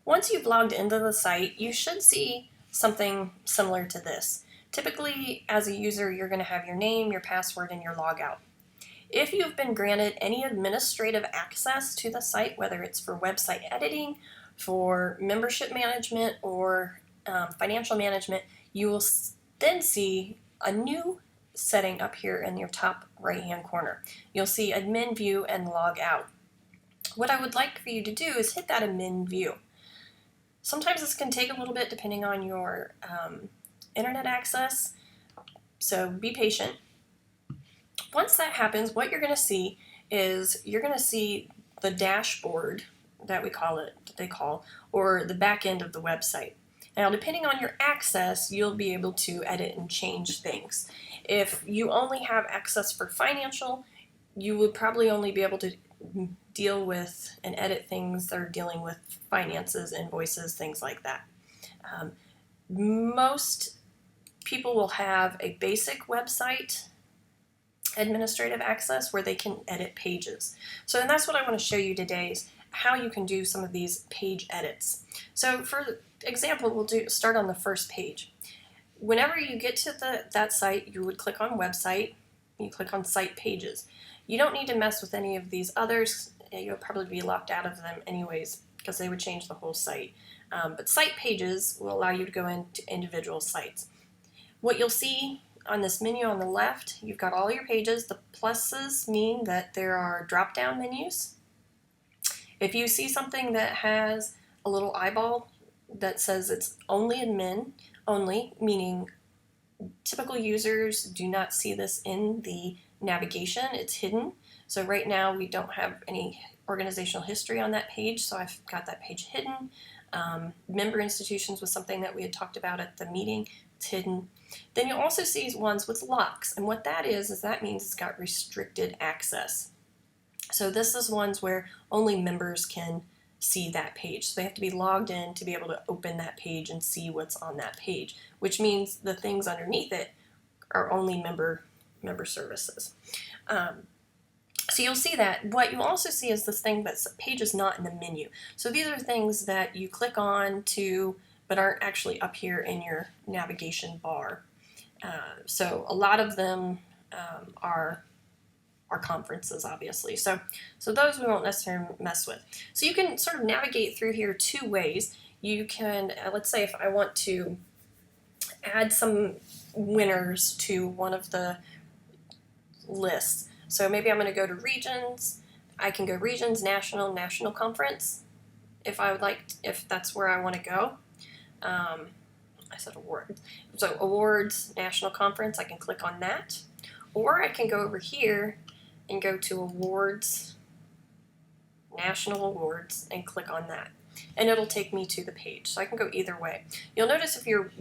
Once you've logged into the site, you should see something similar to this. Typically, as a user, you're going to have your name, your password, and your logout. If you've been granted any administrative access to the site, whether it's for website editing, for membership management, or financial management, you will then see a new setting up here in your top right-hand corner. You'll see admin view and log out. What I would like for you to do is hit that admin view. Sometimes this can take a little bit depending on your internet access, so be patient. Once that happens, what you're going to see is you're going to see the dashboard that they call, or the back end of the website. Now, depending on your access, you'll be able to edit and change things. If you only have access for financial, you would probably only be able to deal with and edit things that are dealing with finances, invoices, things like that. Most people will have a basic website administrative access where they can edit pages. And that's what I want to show you today, is how you can do some of these page edits. So for example, we'll start on the first page. Whenever you get to that site, you would click on website, you click on site pages. You don't need to mess with any of these others. You'll probably be locked out of them anyways because they would change the whole site. But site pages will allow you to go into individual sites. What you'll see on this menu on the left, you've got all your pages. The pluses mean that there are drop-down menus. If you see something that has a little eyeball that says it's only admin, only, meaning typical users do not see this in the navigation, it's hidden. So right now we don't have any organizational history on that page, so I've got that page hidden. Member institutions was something that we had talked about at the meeting, it's hidden. Then you'll also see ones with locks, and what that is that means it's got restricted access. So this is ones where only members can see that page. So they have to be logged in to be able to open that page and see what's on that page, which means the things underneath it are only member services. So you'll see that. What you'll also see is this thing that's page is not in the menu. So these are things that you click on to, but aren't actually up here in your navigation bar. So a lot of them are conferences, obviously. So those we won't necessarily mess with. So you can sort of navigate through here two ways. You can, let's say if I want to add some winners to one of the lists. So maybe I'm going to go to regions. I can go regions, national conference, if I would like, if that's where I want to go. I said award. So awards, national conference, I can click on that. Or I can go over here and go to awards, national awards, and click on that. And it'll take me to the page. So I can go either way. You'll notice if your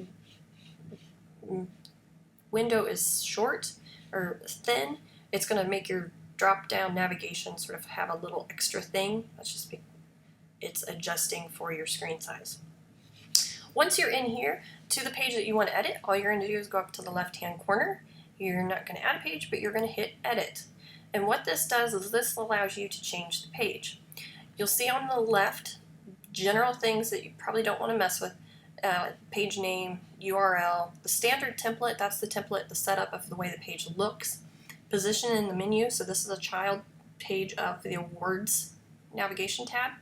window is short or thin, it's going to make your drop-down navigation sort of have a little extra thing. It's adjusting for your screen size. Once you're in here to the page that you want to edit, all you're going to do is go up to the left-hand corner. You're not going to add a page, but you're going to hit edit. And what this does is this allows you to change the page. You'll see on the left general things that you probably don't want to mess with. Page name, URL, the standard template, that's the template, the setup of the way the page looks. Position in the menu, so this is a child page of the awards navigation tab.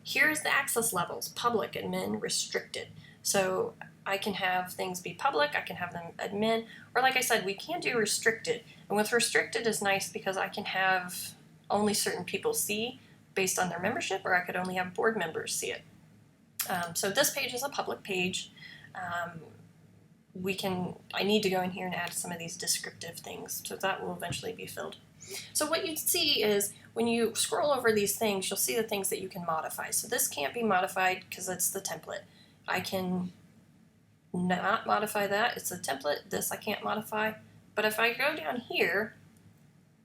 Here's the access levels, public, admin, restricted. So I can have things be public, I can have them admin, or like I said, we can do restricted. And with restricted is nice because I can have only certain people see based on their membership, or I could only have board members see it. So this page is a public page. I need to go in here and add some of these descriptive things, so that will eventually be filled. So what you see is when you scroll over these things, you'll see the things that you can modify. So this can't be modified because it's the template. I can not modify that, it's a template. This I can't modify. But if I go down here,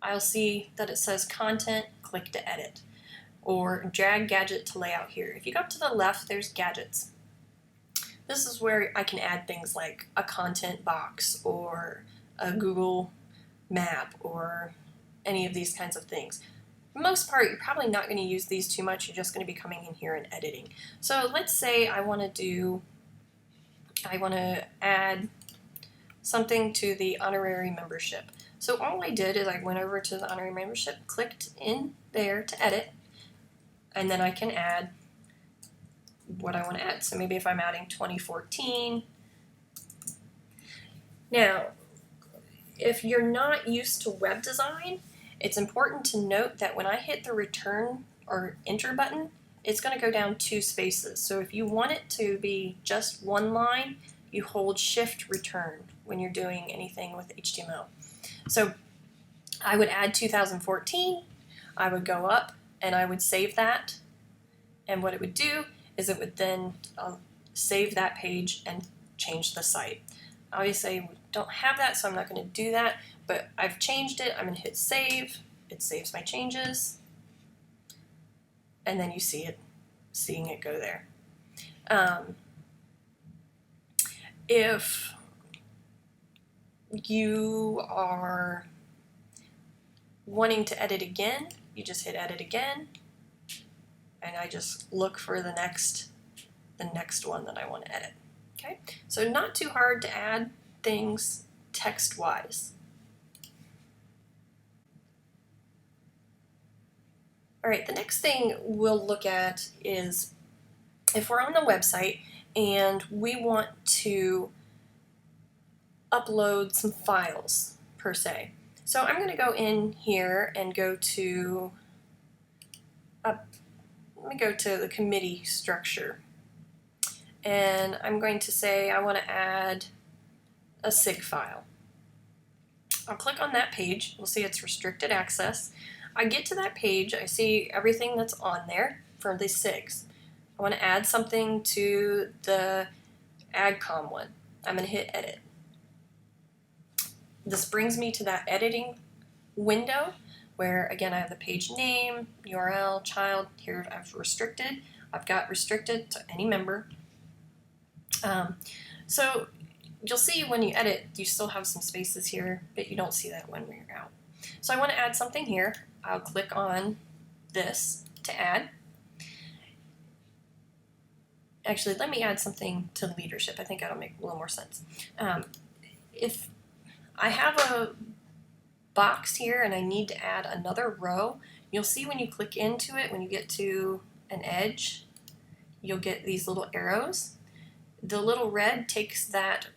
I'll see that it says content, click to edit, or drag gadget to layout here. If you go up to the left, there's gadgets. This is where I can add things like a content box or a Google map or any of these kinds of things. most part, you're probably not going to use these too much. You're just going to be coming in here and editing. So let's say I want to add something to the honorary membership. So all I did is I went over to the honorary membership, clicked in there to edit, and then I can add what I want to add. So maybe if I'm adding 2014. Now, if you're not used to web design, it's important to note that when I hit the return or enter button, it's going to go down 2 spaces. So if you want it to be just one line, you hold Shift Return when you're doing anything with HTML. So I would add 2014, I would go up and I would save that, and what it would do is it would then save that page and change the site. Obviously we don't have that, so I'm not going to do that, but I've changed it. I'm going to hit save. It saves my changes, and then you seeing it go there. If you are wanting to edit again, you just hit edit again, and I just look for the next one that I want to edit. Okay, so not too hard to add things text-wise. All right, the next thing we'll look at is if we're on the website and we want to upload some files, per se. So I'm going to go in here and go to, let me go to the committee structure. And I'm going to say I want to add a SIG file. I'll click on that page. You'll see it's restricted access. I get to that page, I see everything that's on there for the SIGs. I want to add something to the AdCom one. I'm going to hit edit. This brings me to that editing window where, again, I have the page name, URL, child. Here I've restricted. I've got restricted to any member. So you'll see when you edit, you still have some spaces here, but you don't see that when we're out. So I want to add something here. I'll click on this to add. Actually, let me add something to leadership. I think that'll make a little more sense. If I have a box here and I need to add another row, you'll see when you click into it, when you get to an edge, you'll get these little arrows. The little red takes that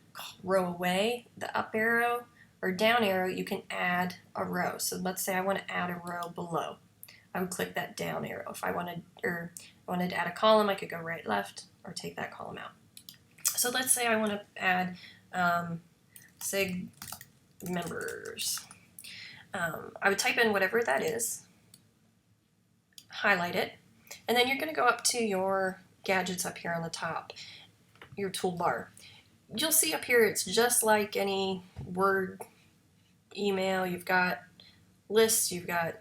row away. The up arrow or down arrow, you can add a row. So let's say I want to add a row below. I would click that down arrow. If I wanted to add a column, I could go right, left, or take that column out. So let's say I want to add SIG members. I would type in whatever that is, highlight it, and then you're going to go up to your gadgets up here on the top, your toolbar. You'll see up here it's just like any Word email. You've got lists, you've got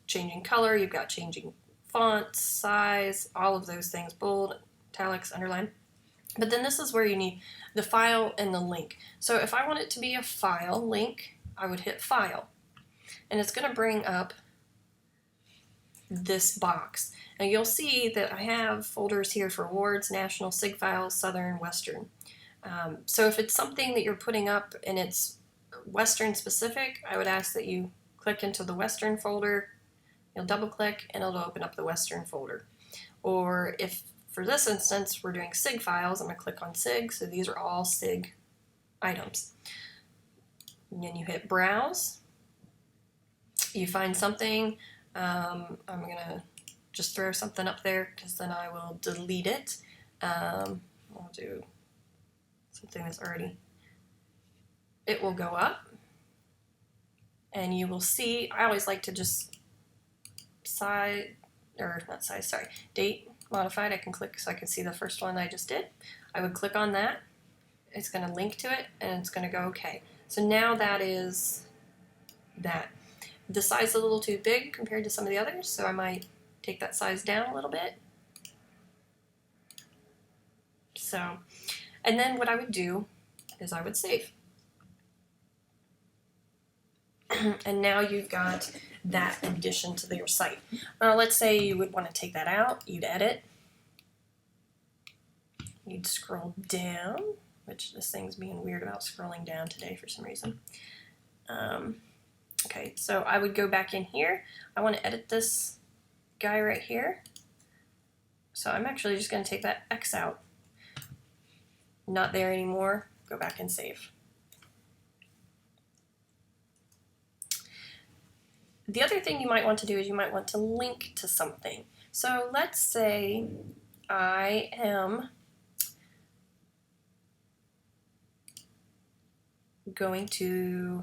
changing color, you've got changing font, size, all of those things, bold, italics, underline. But then this is where you need the file and the link. So if I want it to be a file link, I would hit file. And it's going to bring up this box. Now you'll see that I have folders here for awards, national, SIG files, southern, western. So if it's something that you're putting up and it's western specific, I would ask that you click into the western folder, you'll double click and it'll open up the western folder. Or if for this instance we're doing SIG files, I'm going to click on SIG, so these are all SIG items. And then you hit browse, you find something, I'm going to just throw something up there because then I will delete it. I'll do something that's already, it will go up and you will see, I always like to just date modified. I can click so I can see the first one I just did. I would click on that, it's going to link to it and it's going to go okay. So now that is that. The size is a little too big compared to some of the others, so I might take that size down a little bit. So, and then what I would do is I would save. And now you've got that addition to your site. Now let's say you would want to take that out, you'd edit, you'd scroll down, which this thing's being weird about scrolling down today for some reason. Okay, so I would go back in here. I want to edit this guy right here. So I'm actually just going to take that X out. Not there anymore. Go back and save. The other thing you might want to do is you might want to link to something. So let's say I am going to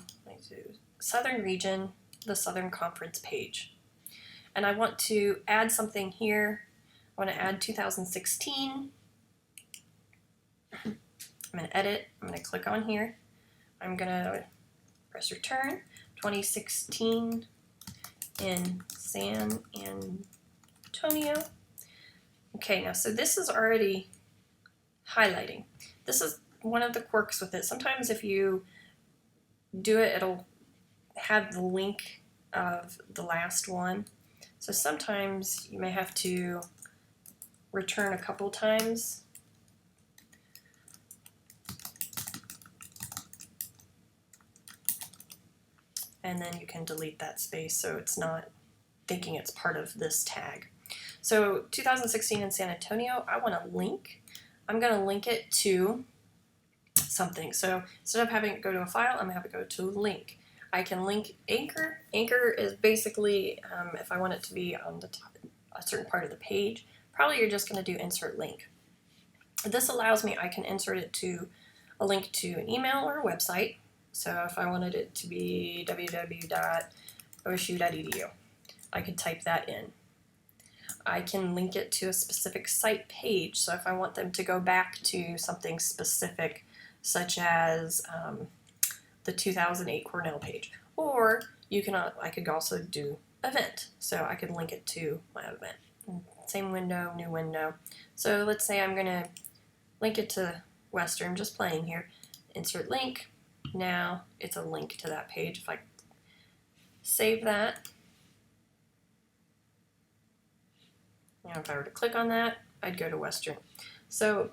Southern Region, the Southern Conference page. And I want to add something here. I want to add 2016. I'm going to edit. I'm going to click on here. I'm going to press return. 2016 in San Antonio. Okay, now so this is already highlighting. This is one of the quirks with it. Sometimes if you do it, it'll have the link of the last one. So sometimes you may have to return a couple times. And then you can delete that space so it's not thinking it's part of this tag. So 2016 in San Antonio, I want to link. I'm going to link it to something. So instead of having it go to a file, I'm going to have it go to link. I can link Anchor. Anchor is basically, if I want it to be on the top, a certain part of the page, probably you're just going to do insert link. This allows me, I can insert it to a link to an email or a website. So if I wanted it to be www.osu.edu, I could type that in. I can link it to a specific site page. So if I want them to go back to something specific, such as the 2008 Cornell page, or you can, I could also do event. So I could link it to my event. Same window, new window. So let's say I'm going to link it to Western, just playing here. Insert link. Now it's a link to that page. If I save that, now if I were to click on that, I'd go to Western. So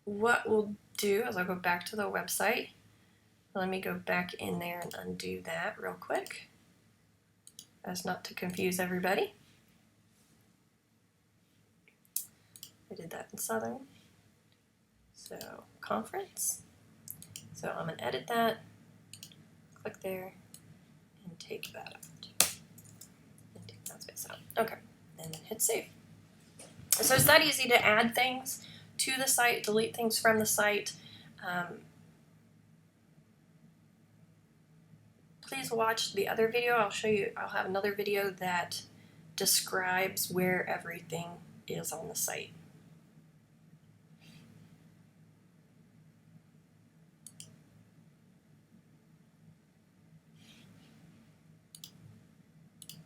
what we'll do is I'll go back to the website. Let me go back in there and undo that real quick, as not to confuse everybody. I did that in Southern. So conference. So I'm going to edit that, click there, and take that out. And take that space out. Okay, and then hit save. So it's that easy to add things to the site, delete things from the site. Please watch the other video. I'll have another video that describes where everything is on the site.